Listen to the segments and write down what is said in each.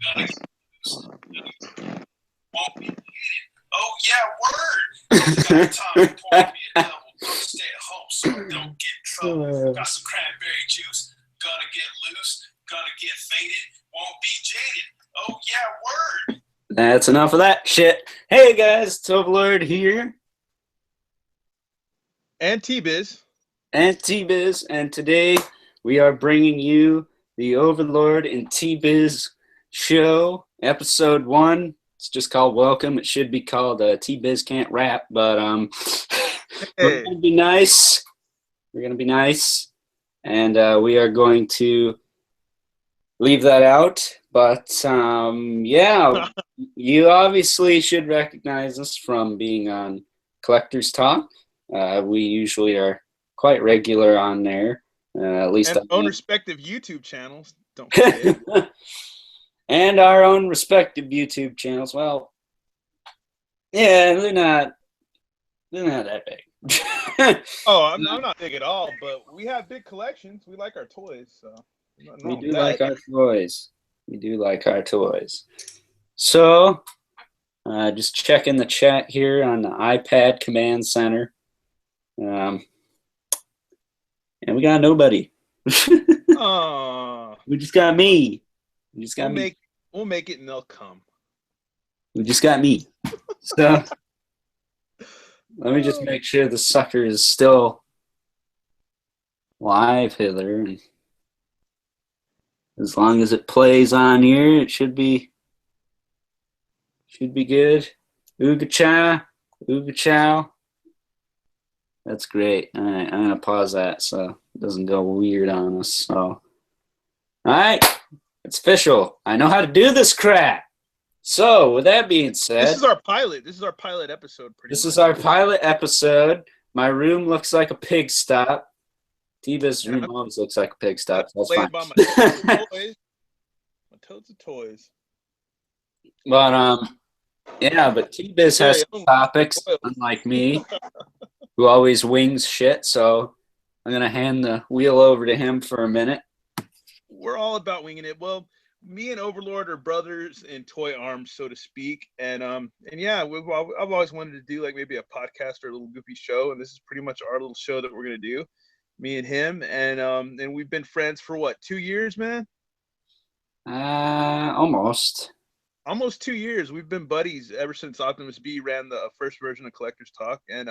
Oh yeah, word. Time to pour me a double. Gonna stay at home so I don't get in trouble. Got some cranberry juice. Gonna get loose. Gonna get faded. Won't be jaded. Oh yeah, word. That's enough of that shit. Hey guys, it's Overlord here. And T-Biz. And T-Biz, and today we are bringing you the Overlord and T-Biz show, episode 1. It's just called Welcome. It should be called T-Biz Can't Rap, but we're gonna be nice. We're gonna be nice, and we are going to leave that out. But yeah, you obviously should recognize us from being on Collector's Talk. We usually are quite regular on there. At least and own respective YouTube channels. Don't forget. And our own respective YouTube channels. Well, yeah, they're not that big. Oh, I'm not big at all, but we have big collections. We like our toys, so we do like our toys. We do like our toys. So, just checking the chat here on the iPad Command Center. And we got nobody. We just got me. We just got me. We'll make it and they'll come. We just got me. So let me just make sure the sucker is still live, Hither. As long as it plays on here, it should be good. Ooga cha, ooga chow. That's great. All right, I'm gonna pause that so it doesn't go weird on us. So, all right, it's official. I know how to do this crap. So, with that being said, this is our pilot. This is our pilot episode. This is our pilot episode. My room looks like a pigsty. T-Biz's room always looks like a pigsty. That's fine. By my totes of toys. But yeah, but T-Biz has some topics, unlike me, who always wings shit. So I'm gonna hand the wheel over to him for a minute. We're all about winging it. Well, me and Overlord are brothers in toy arms, so to speak. And yeah, I've always wanted to do like maybe a podcast or a little goofy show, and this is pretty much our little show that we're gonna do. Me and him, and we've been friends for what, 2 years, man? Almost 2 years. We've been buddies ever since Optimus B ran the first version of Collector's Talk, and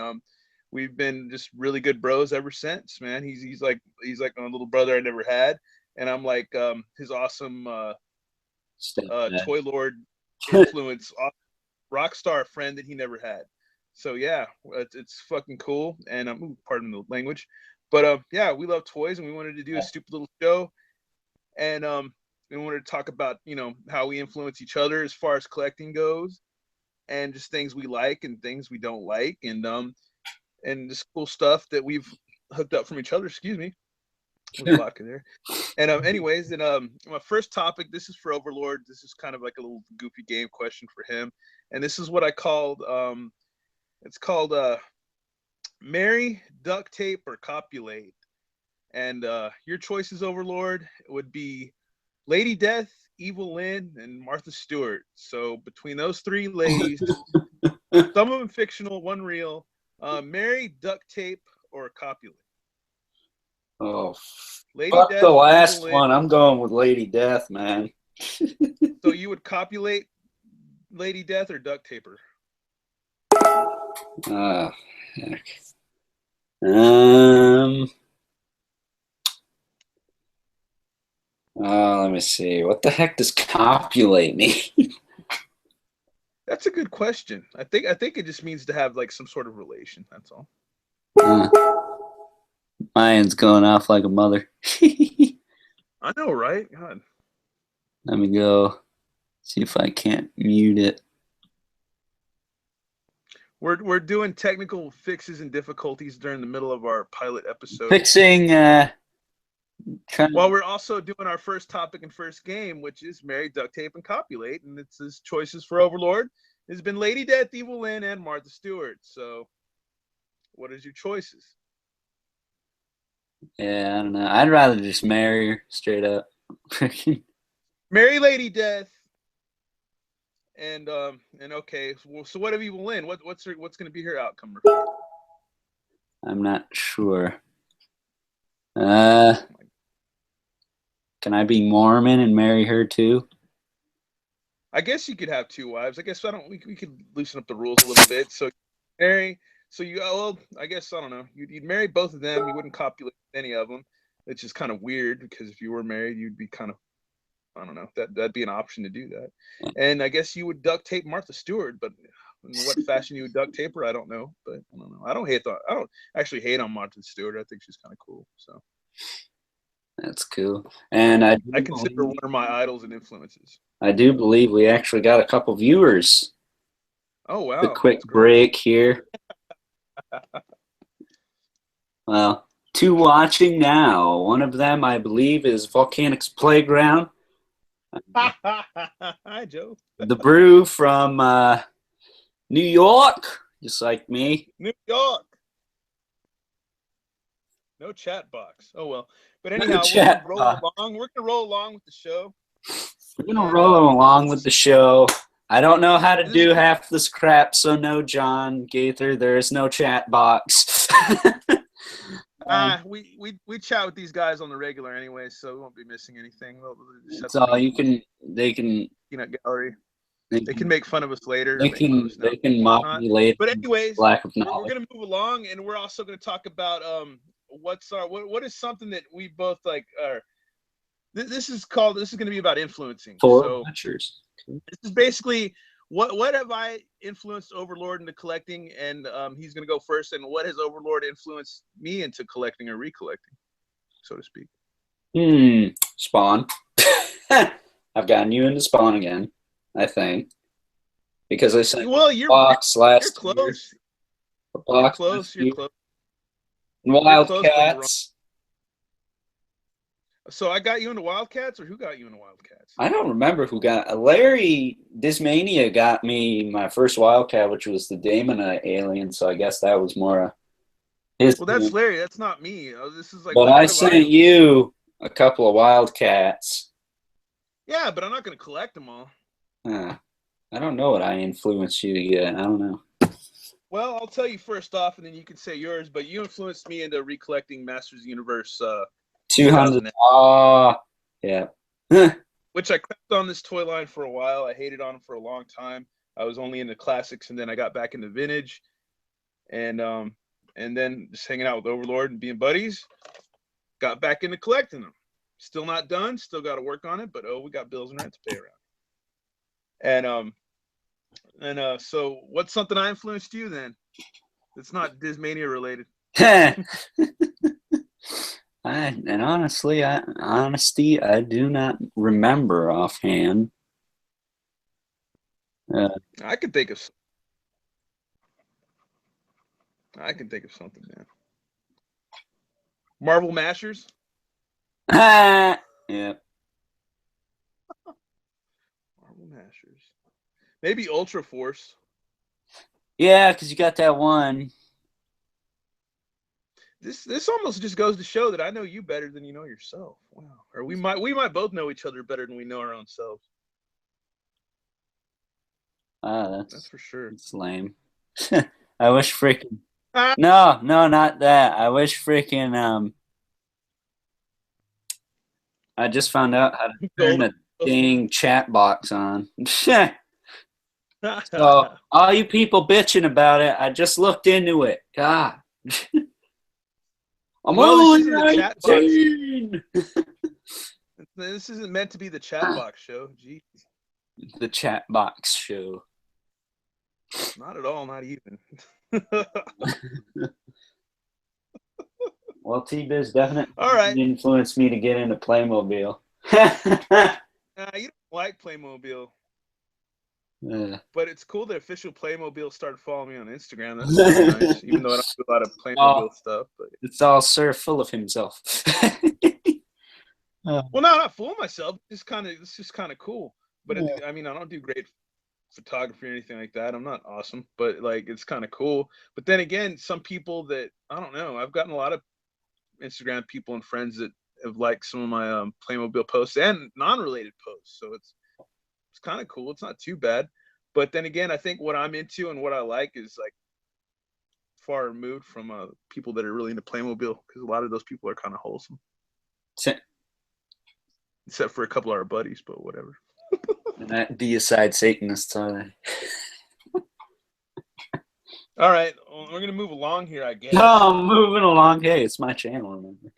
we've been just really good bros ever since, man. He's like a little brother I never had, and I'm like his awesome toy lord influence, rock star friend that he never had. So yeah, it's fucking cool, and pardon the language, but yeah, we love toys, and we wanted to do a stupid little show, and we wanted to talk about, how we influence each other as far as collecting goes, and just things we like and things we don't like, and just cool stuff that we've hooked up from each other. Excuse me, there's vodka there. And anyways, my first topic. This is for Overlord. This is kind of like a little goofy game question for him, and this is what I called. It's called marry, duct tape, or copulate. And your choices, Overlord, would be Lady Death, Evil Lynn, and Martha Stewart. So between those three ladies, some of them fictional, one real, marry, duct tape, or copulate. Oh, Lady fuck Death, the last Evil one. Lynn. I'm going with Lady Death, man. So you would copulate Lady Death or duct tape her? Heck. Let me see. What the heck does copulate mean? That's a good question. I think it just means to have like some sort of relation. That's all. Mine's going off like a mother. I know, right? God. Let me go see if I can't mute it. We're doing technical fixes and difficulties during the middle of our pilot episode. Fixing. While we're also doing our first topic and first game, which is marry, duct tape, and copulate, and it's his choices for Overlord. It's been Lady Death, Evil Lynn, and Martha Stewart. So, what is your choices? Yeah, I don't know. I'd rather just marry her straight up. Marry Lady Death, And okay, so what have you win? What's going to be her outcome? Rafik? I'm not sure. Can I be Mormon and marry her too? I guess you could have 2 wives. I guess we could loosen up the rules a little bit. So marry. So I guess I don't know. You'd marry both of them. You wouldn't copulate with any of them, which is kind of weird because if you were married, you'd be kind of, I don't know, that'd be an option to do that. And I guess you would duct tape Martha Stewart, but in what fashion you would duct tape her, I don't know. But I don't know. I don't actually hate on Martha Stewart. I think she's kind of cool. So that's cool. And I consider her one of my idols and influences. I do believe we actually got a couple viewers. Oh wow! A quick break here. Well, 2 watching now. One of them, I believe, is Volcanic's Playground. Hi, Joe. The Brew from New York, just like me. New York. No chat box. Oh well. But anyhow, we're gonna roll along with the show. We're gonna roll along with the show. I don't know how to do half this crap, so no, John Gaither, there is no chat box. We chat with these guys on the regular anyway, so we won't be missing anything. That's all you can. They can peanut gallery. They can make fun of us later. They can mock me later. But anyways, lack of we're knowledge. gonna move along, and we're also gonna talk about what is something that we both like are. This is going to be about influencing. So lectures. This is basically what have I influenced Overlord into collecting, and he's going to go first. And what has Overlord influenced me into collecting or recollecting, so to speak? Spawn. I've gotten you into Spawn again, I think, because I sent you're box last you're close. Year. Box you're close. You're close. Wildcats. So I got you into Wildcats, or who got you into Wildcats? I don't remember who got. Larry Dismania got me my first Wildcat, which was the Damon alien. So I guess that was more his. Well, that's Larry. That's not me. This is like. But I sent you a couple of Wildcats. Yeah, but I'm not going to collect them all. I don't know what I influenced you to get. I don't know. Well, I'll tell you first off, and then you can say yours. But you influenced me into recollecting Masters of the Universe. 200. Yeah. Which I crept on this toy line for a while. I hated on them for a long time. I was only into classics, and then I got back into vintage, and then just hanging out with Overlord and being buddies. Got back into collecting them. Still not done. Still got to work on it, but we got bills and rent to pay around. And so what's something I influenced you then? It's not Dismania related. Honestly, I do not remember offhand. I can think of something, man. Marvel Mashers. Yeah. Marvel Mashers. Maybe Ultra Force. Yeah, because you got that one. This almost just goes to show that I know you better than you know yourself. Wow. Or we might both know each other better than we know our own selves. That's for sure. It's lame. I wish freaking No, not that. I wish freaking I just found out how to turn the dang chat box on. So all you people bitching about it, I just looked into it. God. I'm only 19. This isn't meant to be the chat box show. Jeez. The chat box show. Not at all. Not even. Well, T-Biz definitely right. influenced me to get into Playmobil. You don't like Playmobil. But it's cool that official Playmobil started following me on Instagram. That's really nice, even though I don't do a lot of Playmobil stuff. But it's all Sir full of himself. Well, no, I'm not fooling myself. It's just kind of cool. But I mean, I don't do great photography or anything like that. I'm not awesome, but like it's kind of cool. But then again, some people that I don't know. I've gotten a lot of Instagram people and friends that have liked some of my Playmobil posts and non-related posts. So it's kind of cool. It's not too bad. But then again, I think what I'm into and what I like is like far removed from people that are really into Playmobil, because a lot of those people are kind of wholesome, except for a couple of our buddies, but whatever. And that deicide Satanists are they? All right, well, we're gonna move along here, I guess. No, I'm moving along. Hey, it's my channel, remember?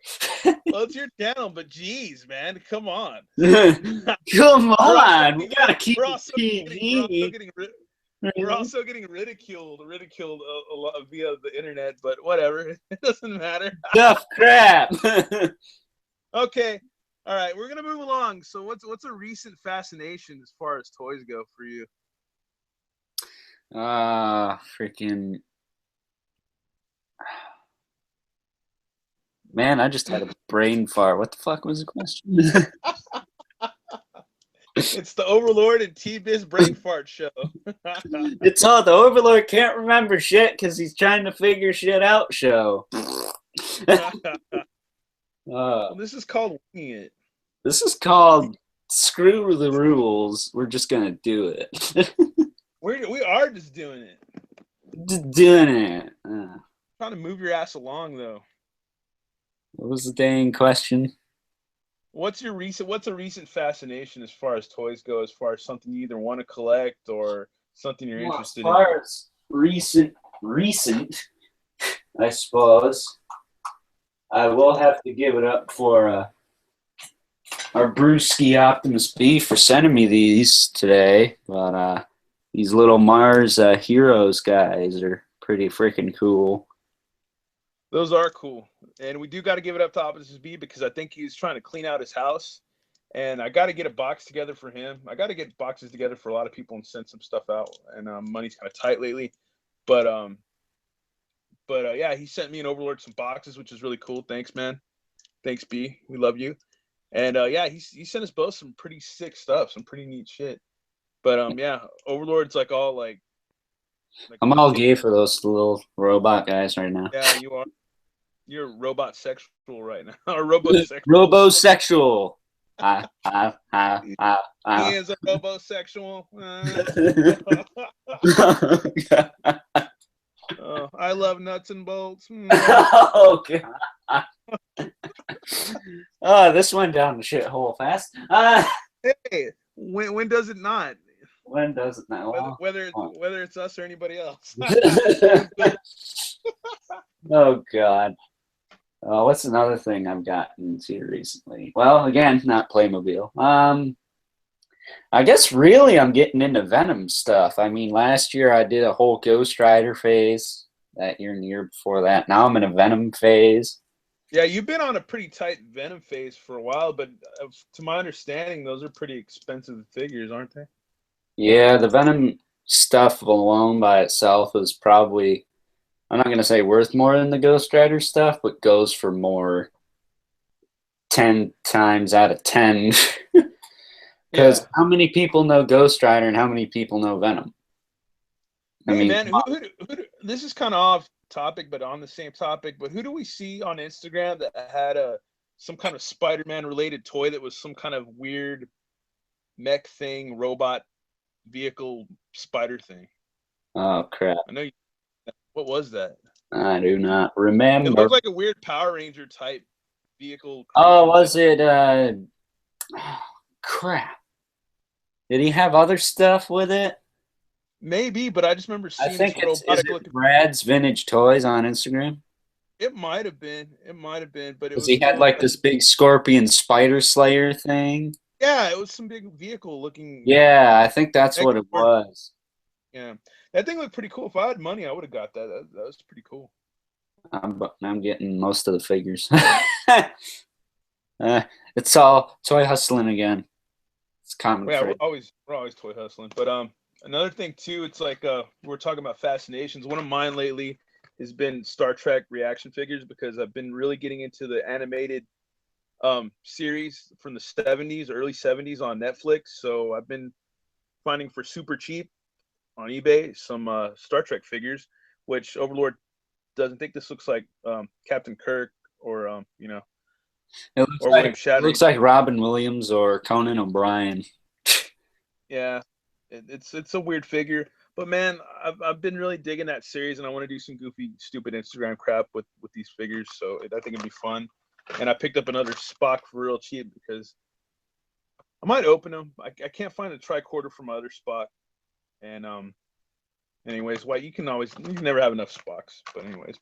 Well, it's your channel, but geez, man, come on. Come on, we gotta keep it PG. We're also getting ridiculed a lot via the internet, but whatever, it doesn't matter. Tough crap. Okay, all right, we're gonna move along. So, what's a recent fascination as far as toys go for you? Freaking man, I just had a brain fart. What the fuck was the question? It's the Overlord and Bizz brain fart show. It's all the Overlord can't remember shit because he's trying to figure shit out show. Well, this is called winging it. This is called screw the rules. We're just gonna do it. We are just doing it. Just doing it. Trying to move your ass along though. What was the dang question? What's a recent fascination as far as toys go, as far as something you either want to collect or something you're interested in? As far as recent, I suppose, I will have to give it up for our Brewski Optimus B for sending me these today. But these little Mars Heroes guys are pretty freaking cool. Those are cool. And we do got to give it up to Optimus B because I think he's trying to clean out his house. And I got to get a box together for him. I got to get boxes together for a lot of people and send some stuff out. And money's kind of tight lately. But yeah, he sent me and Overlord some boxes, which is really cool. Thanks, man. Thanks, B. We love you. And yeah, he sent us both some pretty sick stuff, some pretty neat shit. But yeah, Overlord's like all like I'm all gay for those little robot guys right now. Yeah, you are. You're robot sexual right now. Or robosexual. Robosexual. He is a robosexual. I love nuts and bolts. Oh, God. Oh, this went down the shithole fast. Hey, when does it not? When does it not? Whether it's us or anybody else. Oh, God. What's another thing I've gotten into recently? Well, again, not Playmobil. I guess really I'm getting into Venom stuff. I mean, last year I did a whole Ghost Rider phase. That year and the year before that. Now I'm in a Venom phase. Yeah, you've been on a pretty tight Venom phase for a while, but to my understanding, those are pretty expensive figures, aren't they? Yeah, the Venom stuff alone by itself is probably, I'm not going to say worth more than the Ghost Rider stuff, but goes for more 10 times out of 10. Because how many people know Ghost Rider and how many people know Venom? I mean, man, who, this is kind of off topic, but on the same topic. But who do we see on Instagram that had some kind of Spider-Man related toy that was some kind of weird mech thing, robot vehicle spider thing? Oh, crap. I know. What was that? I do not remember. It looked like a weird Power Ranger type vehicle. Oh, was it? Crap. Did he have other stuff with it? Maybe, but I just remember seeing. I think it's Brad's Vintage Toys on Instagram. It might have been. But it was. He had like this big scorpion spider slayer thing. Yeah, it was some big vehicle looking. Yeah, I think that's what it was. Yeah, that thing looked pretty cool. If I had money, I would have got that. That was pretty cool. I'm getting most of the figures. It's all toy hustling again. It's common. Yeah, we're always toy hustling. But another thing too, it's like we're talking about fascinations. One of mine lately has been Star Trek reaction figures because I've been really getting into the animated series from the 70s, early 70s on Netflix. So I've been finding for super cheap on eBay some Star Trek figures, which Overlord doesn't think this looks like Captain Kirk or it looks like Robin Williams or Conan O'Brien. Yeah, It's a weird figure, but man, I've been really digging that series, and I want to do some goofy, stupid Instagram crap with these figures. So I think it'd be fun. And I picked up another Spock for real cheap because I might open them. I can't find a tricorder for my other Spock, and anyways, why you can never have enough Spocks.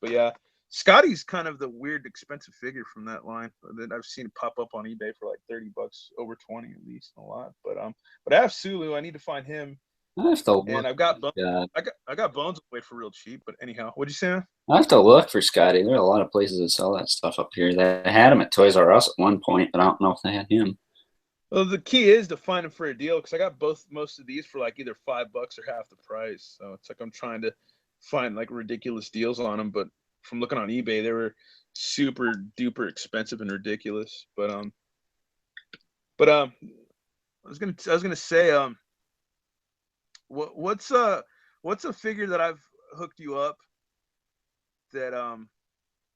But yeah, Scotty's kind of the weird, expensive figure from that line that I've seen pop up on eBay for like $30, over 20 at least, a lot. But I have Sulu. I need to find him. I have to look. And I've got I got Bones away for real cheap. But anyhow, what'd you say, man? I have to look for Scotty. There are a lot of places that sell that stuff up here. They had him at Toys R Us at one point, but I don't know if they had him. Well, the key is to find them for a deal because I got most of these for like either $5 or half the price. So it's like I'm trying to find like ridiculous deals on them, but from looking on eBay, they were super duper expensive and ridiculous. But I was gonna say what's a figure that I've hooked you up that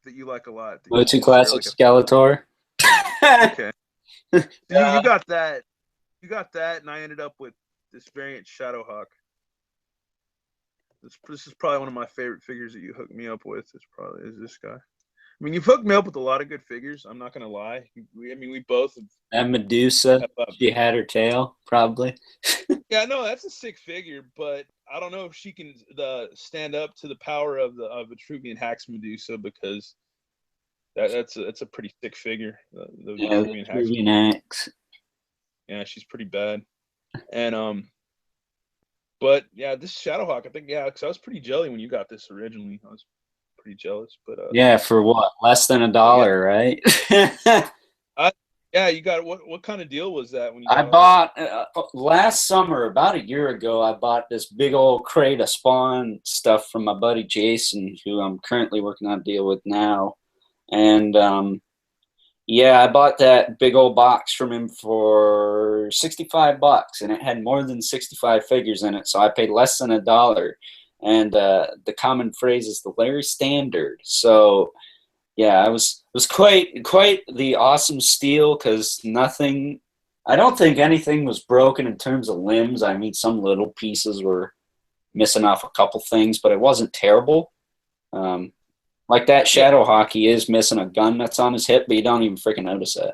you like a lot? Motu Classic Skeletor. Okay. You got that. You got that, and I ended up with this variant Shadowhawk. This is probably one of my favorite figures that you hooked me up with. Is this guy. I mean, you've hooked me up with a lot of good figures. I'm not gonna lie. We both have. And Medusa, she had her tail, probably. Yeah, no, that's a sick figure, but I don't know if she can stand up to the power of Vitruvian Hax Medusa because that's a pretty thick figure. The Vitruvian Hax. Yeah, she's pretty bad. And but yeah, this Shadowhawk, I think, because I was pretty jelly when you got this originally. I was pretty jealous, but yeah, for what? Less than $1, right? Yeah, you got what kind of deal was that when you? I bought last summer, about a year ago. I bought this big old crate of Spawn stuff from my buddy Jason, who I'm currently working on a deal with now. And yeah, I bought that big old box from him for $65, and it had more than 65 figures in it. So I paid less than $1. And the common phrase is the Larry Standard. So yeah, it was quite the awesome steal because I don't think anything was broken in terms of limbs. I mean, some little pieces were missing off a couple things, but it wasn't terrible. Like that Shadowhawk, he is missing a gun that's on his hip, but you don't even freaking notice it.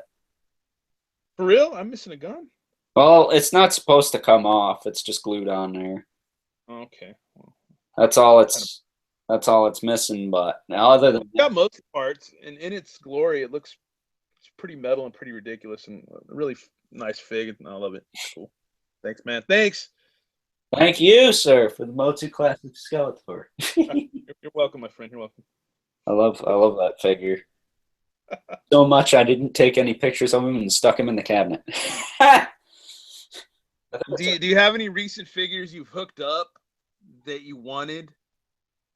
For real? I'm missing a gun? Well, it's not supposed to come off. It's just glued on there. Okay. Well, that's all it's missing, but other than got most parts, and in its glory, it's pretty metal and pretty ridiculous, and a really nice fig. I love it. It's cool. Thanks, man. Thanks. Thank you, sir, for the Motu Classic Skeletor. You're welcome, my friend. You're welcome. I love that figure so much. I didn't take any pictures of him and stuck him in the cabinet. Do you have any recent figures you've hooked up that you wanted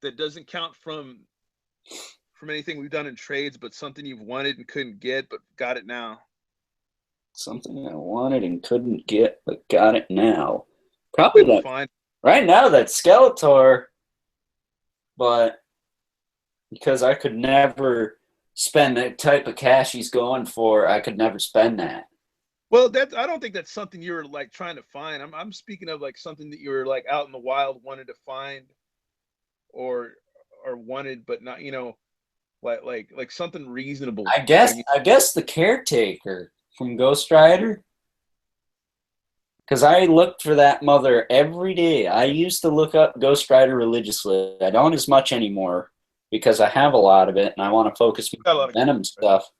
that doesn't count from anything we've done in trades, but something you've wanted and couldn't get but got it now? Something I wanted and couldn't get but got it now. Probably that. Fine. Right now, that Skeletor, but because I could never spend the type of cash he's going for, I could never spend that. Well, I don't think that's something you were like trying to find. I'm speaking of like something that you were like out in the wild wanted to find, or wanted but not, like something reasonable. I guess the Caretaker from Ghost Rider. Because I looked for that mother every day. I used to look up Ghost Rider religiously. I don't as much anymore because I have a lot of it and I want to focus on Venom stuff.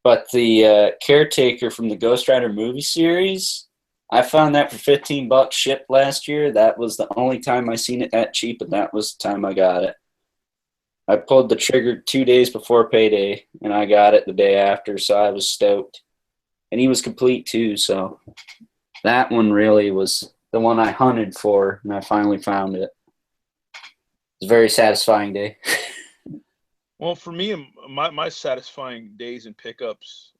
But the Caretaker from the Ghost Rider movie series, I found that for $15 shipped last year. That was the only time I seen it that cheap, and that was the time I got it. I pulled the trigger 2 days before payday, and I got it the day after, so I was stoked. And he was complete too, so that one really was the one I hunted for, and I finally found it. It was a very satisfying day. Well, for me, my satisfying days and pickups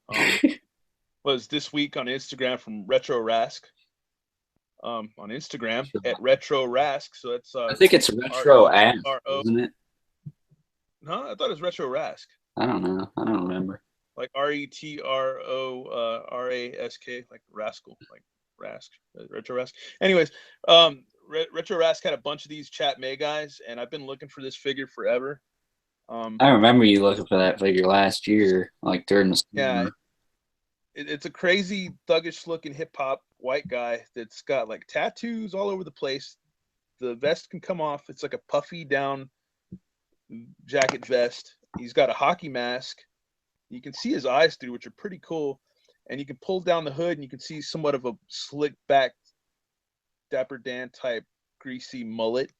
was this week on Instagram from Retro Rask. On Instagram at Retro Rask. So it's I think it's Retro Ask, isn't it? No, I thought it was Retro Rask. I don't know. I don't remember. Like RETRORASK, like rascal, like Retro Rask. Anyways, Retro Rask had a bunch of these Chat May guys, and I've been looking for this figure forever. I remember you looking for that figure last year, like during the yeah, summer. it's a crazy thuggish looking hip hop white guy that's got like tattoos all over the place. The vest can come off. It's like a puffy down jacket vest. He's got a hockey mask. You can see his eyes through, which are pretty cool. And you can pull down the hood and you can see somewhat of a slick back Dapper Dan type greasy mullet.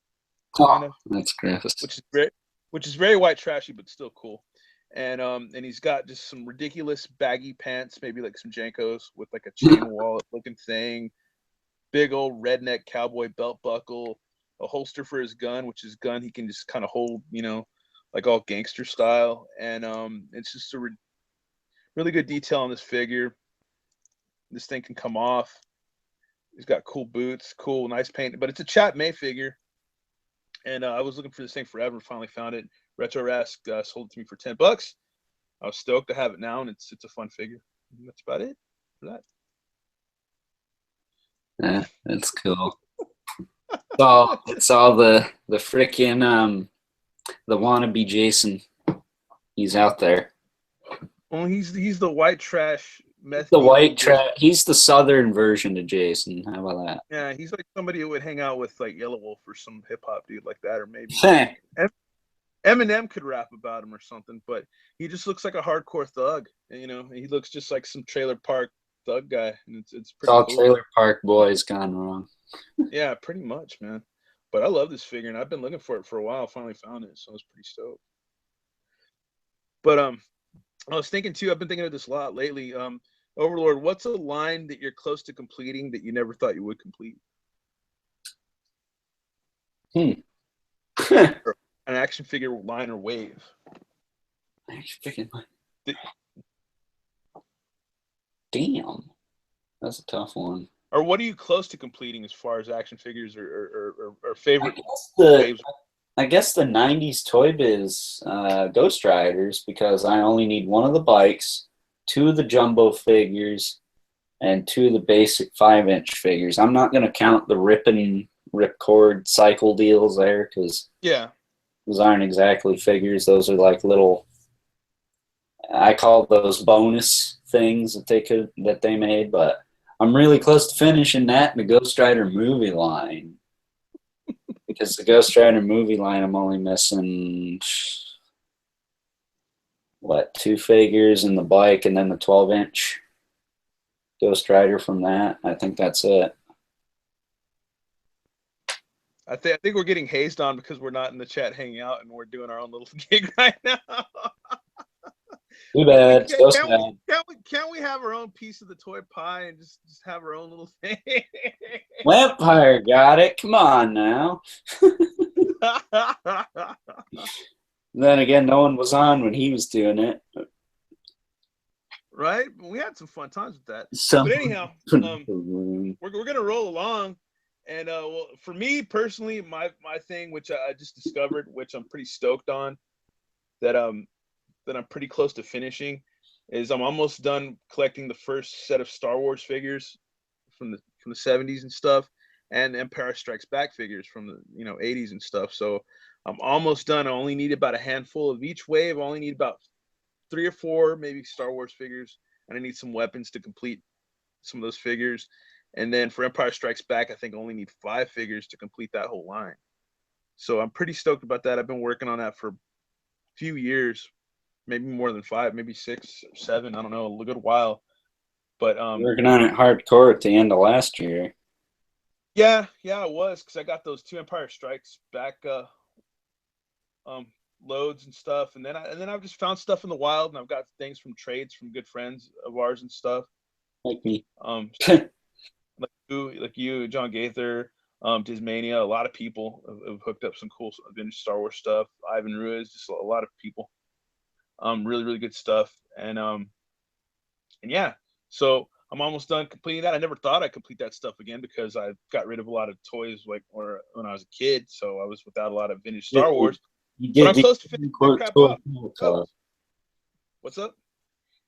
Kind of. That's gross. Which is very white trashy, but still cool. And he's got just some ridiculous baggy pants, maybe like some Jankos with like a chain wallet looking thing, big old redneck cowboy belt buckle, a holster for his gun, which is gun he can just kind of hold, you know, like all gangster style. And it's just a really good detail on this figure. This thing can come off. He's got cool boots, cool, nice paint, but it's a Chat May figure. And I was looking for this thing forever. Finally found it. Retro Rask sold it to me for $10. I was stoked to have it now, and it's a fun figure. And that's about it for that. Yeah, that's cool. It's all the freaking the wannabe Jason. He's out there. Well, he's the white trash meth. The white trash. He's the southern version of Jason. How about that? Yeah, he's like somebody who would hang out with like Yellow Wolf or some hip hop dude like that, or maybe Eminem could rap about him or something. But he just looks like a hardcore thug. And, you know, he looks just like some trailer park thug guy, and it's pretty all cool. Trailer Park Boys gone wrong. Yeah, pretty much, man. But I love this figure, and I've been looking for it for a while. Finally found it, so I was pretty stoked. But I was thinking too. I've been thinking of this a lot lately. Overlord, what's a line that you're close to completing that you never thought you would complete? An action figure line or wave. Action figure line. Damn, that's a tough one. Or what are you close to completing as far as action figures or favorite waves? I guess the 90s Toy Biz Ghost Riders, because I only need one of the bikes, two of the jumbo figures, and two of the basic 5-inch figures. I'm not going to count the ripcord cycle deals there, because those aren't exactly figures. Those are like little, I call those bonus things that they made, but I'm really close to finishing that in the Ghost Rider movie line. Because the Ghost Rider movie line, I'm only missing, 2 figures and the bike, and then the 12-inch Ghost Rider from that. I think that's it. I think we're getting hazed on because we're not in the chat hanging out and we're doing our own little gig right now. Too bad. Can't we have our own piece of the toy pie and just have our own little thing? Vampire got it. Come on now. Then again, no one was on when he was doing it. Right? We had some fun times with that. But anyhow, we're gonna roll along. And well, for me personally, my thing, which I just discovered, which I'm pretty stoked on, that I'm pretty close to finishing, is I'm almost done collecting the first set of Star Wars figures from the 70s and stuff, and Empire Strikes Back figures from the 80s and stuff. So I'm almost done. I only need about a handful of each wave. I only need about 3 or 4 maybe Star Wars figures, and I need some weapons to complete some of those figures. And then for Empire Strikes Back, I think I only need 5 figures to complete that whole line. So I'm pretty stoked about that. I've been working on that for a few years, maybe more than 5, maybe 6 or 7. I don't know, a good while. But working on it hardcore at the end of last year. Yeah, I was, because I got those 2 Empire Strikes Back loads and stuff, and then I've just found stuff in the wild, and I've got things from trades from good friends of ours and stuff. Like me. like you, John Gaither, Dismania, a lot of people have hooked up some cool vintage Star Wars stuff. Ivan Ruiz, just a lot of people. Really, really good stuff. And yeah, so I'm almost done completing that. I never thought I'd complete that stuff again because I got rid of a lot of toys when I was a kid, so I was without a lot of vintage Star Wars. But I'm close to finishing that crap up. What's up?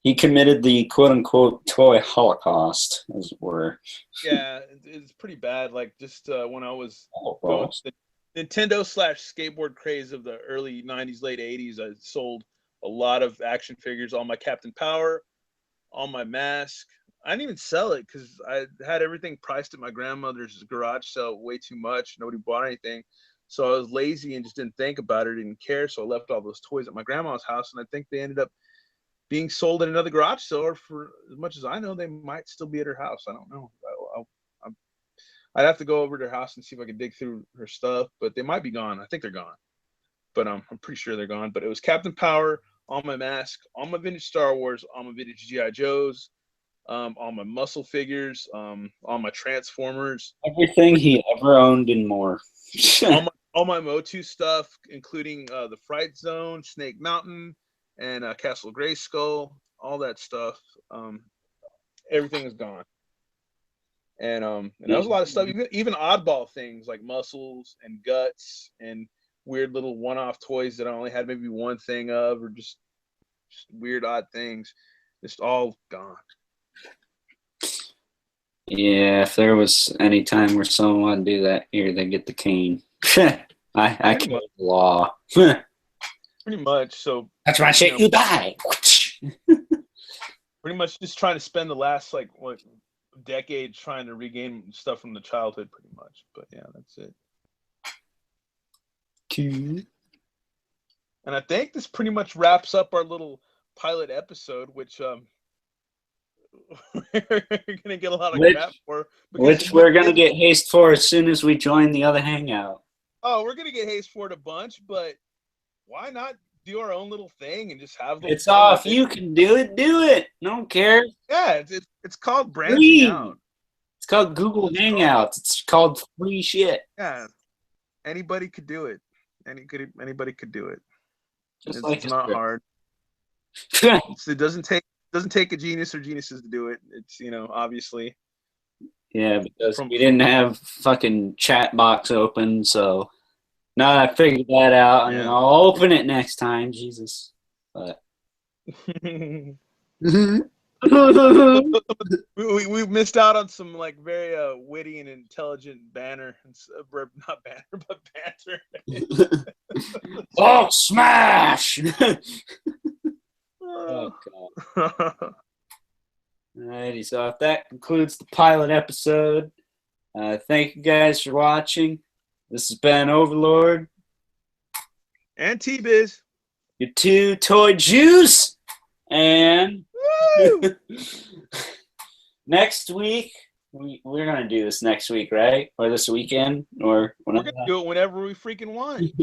He committed the quote-unquote toy holocaust, as it were. Yeah, it's pretty bad. Like just when I was going Holocaust. the Nintendo / skateboard craze of the early '90s, late '80s, I sold a lot of action figures. All my Captain Power, all my Mask. I didn't even sell it because I had everything priced at my grandmother's garage sale way too much. Nobody bought anything. So I was lazy and just didn't think about it, didn't care. So I left all those toys at my grandma's house, and I think they ended up being sold at another garage sale, or for as much as I know, they might still be at her house. I don't know. I'd have to go over to her house and see if I could dig through her stuff, but they might be gone. I think they're gone, but I'm pretty sure they're gone. But it was Captain Power, all my Mask, all my vintage Star Wars, all my vintage G.I. Joes, all my muscle figures, all my Transformers, Everything he ever owned and more. all my Motu stuff, including the Fright Zone, Snake Mountain, and Castle Grayskull, all that stuff. Everything is gone. And that was a lot of stuff, even oddball things like muscles and guts and weird little one-off toys that I only had maybe one thing of, or just weird odd things, just all gone. Yeah, if there was any time where someone wanted to do that, here they get the cane. I can't the law. Pretty much. So that's why I say you die. Pretty much just trying to spend the last decade trying to regain stuff from the childhood, pretty much. But yeah, that's it. Cool. And I think this pretty much wraps up our little pilot episode, which we're gonna get a lot of crap for. Which we're gonna get haste for as soon as we join the other hangout. Oh, we're gonna get haste for it a bunch, but why not do our own little thing and just have it's off. You can do it. Do it. Don't care. Yeah, it's called branching out. It's called Google Hangouts. It's called free shit. Yeah, anybody could do it. Anybody could do it. It's not hard. It doesn't take a genius or geniuses to do it. It's obviously. Yeah, because we didn't have fucking chat box open, so. No, I figured that out, and I'll open it next time. Jesus, but we missed out on some very witty and intelligent banter, not banter, but banter. Oh, smash! Oh God! Alrighty, so if that concludes the pilot episode, thank you guys for watching. This has been Overlord. And T-Bizz. Your two toy juice. And next week, we're going to do this next week, right? Or this weekend? Or whenever. We're going to do it whenever we freaking want.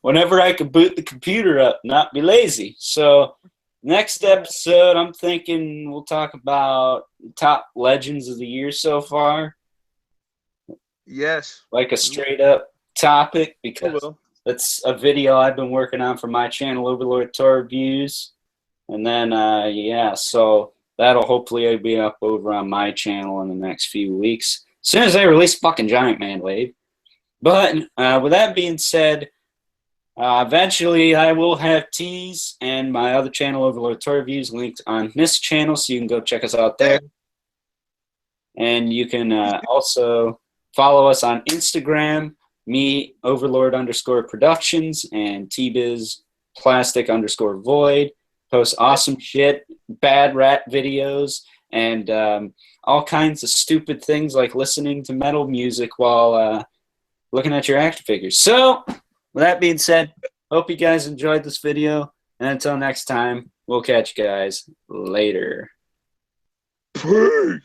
Whenever I can boot the computer up, not be lazy. So next episode, I'm thinking we'll talk about top legends of the year so far. Yes. Like a straight up topic, because that's a video I've been working on for my channel, Overlord Tour Reviews. And then, so that'll hopefully be up over on my channel in the next few weeks. As soon as I release fucking Giant Man Wave. But with that being said, eventually I will have T's and my other channel, Overlord Tour Reviews, linked on this channel, so you can go check us out there. And you can also follow us on Instagram, me, Overlord_Productions, and T-Bizz Plastic_Void. Post awesome shit, bad rap videos, and all kinds of stupid things like listening to metal music while looking at your action figures. So, with that being said, hope you guys enjoyed this video, and until next time, we'll catch you guys later. Peace!